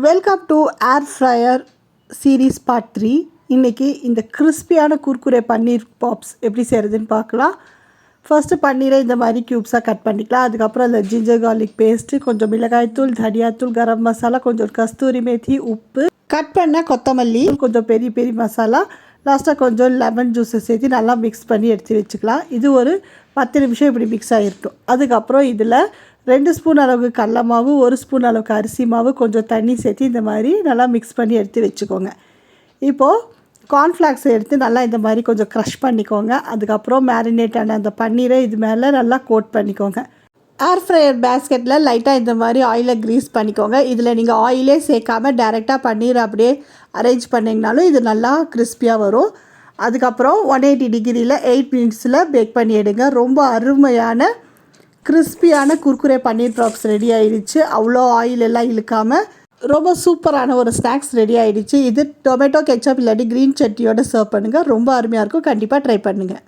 Welcome to air fryer series part 3. இன்றைக்கி இந்த கிறிஸ்பியான குர்குரே பன்னீர் பாப்ஸ் எப்படி செய்கிறதுன்னு பார்க்கலாம். ஃபர்ஸ்ட்டு பன்னீரை இந்த மாதிரி க்யூப்ஸாக கட் பண்ணிக்கலாம். அதுக்கப்புறம் அந்த ஜிஞ்சர் கார்லிக் பேஸ்ட்டு, கொஞ்சம் மிளகாய்த்தூள், தனியாத்தூள், கரம் மசாலா, கொஞ்சம் கஸ்தூரி மேத்தி, உப்பு, கட் பண்ண கொத்தமல்லி, கொஞ்சம் பெரிய பெரிய மசாலா, லாஸ்ட்டாக கொஞ்சம் லெமன் ஜூஸை சேர்த்து நல்லா மிக்ஸ் பண்ணி எடுத்து வச்சுக்கலாம். இது ஒரு 10 நிமிஷம் இப்படி மிக்ஸ் ஆகிருக்கும். அதுக்கப்புறம் இதில் 2 ஸ்பூன் அளவுக்கு கடல மாவு, 1 ஸ்பூன் அளவுக்கு அரிசி மாவு, கொஞ்சம் தண்ணி சேர்த்து இந்த மாதிரி நல்லா மிக்ஸ் பண்ணி எடுத்து வச்சுக்கோங்க. இப்போது கார்ன்ஃப்ளாக்ஸை எடுத்து நல்லா இந்த மாதிரி கொஞ்சம் க்ரஷ் பண்ணிக்கோங்க. அதுக்கப்புறம் மேரினேட் ஆன அந்த பன்னீரை இது மேலே நல்லா கோட் பண்ணிக்கோங்க. ஏர் ஃப்ரையர் பேஸ்கெட்டில் லைட்டாக இந்த மாதிரி ஆயிலை க்ரீஸ் பண்ணிக்கோங்க. இதில் நீங்கள் ஆயிலே சேர்க்காமல் டைரெக்டாக பன்னீர் அப்படியே அரேஞ்ச் பண்ணிங்கனாலும் இது நல்லா கிறிஸ்பியாக வரும். அதுக்கப்புறம் 180 டிகிரியில் 8 மினிட்ஸில் பேக் பண்ணி எடுங்க. ரொம்ப அருமையான கிறிஸ்பியான குர்குரே பன்னீர் பாப்ஸ் ரெடி ஆகிடுச்சு. அவ்வளோ ஆயில் எல்லாம் இழுக்காமல் ரொம்ப சூப்பரான ஒரு ஸ்நாக்ஸ் ரெடி ஆகிடுச்சு. இது டொமேட்டோ கெச்சப் இல்லாட்டி க்ரீன் சட்னியோட சர்வ் பண்ணுங்கள். ரொம்ப அருமையாக இருக்கும். கண்டிப்பாக ட்ரை பண்ணுங்கள்.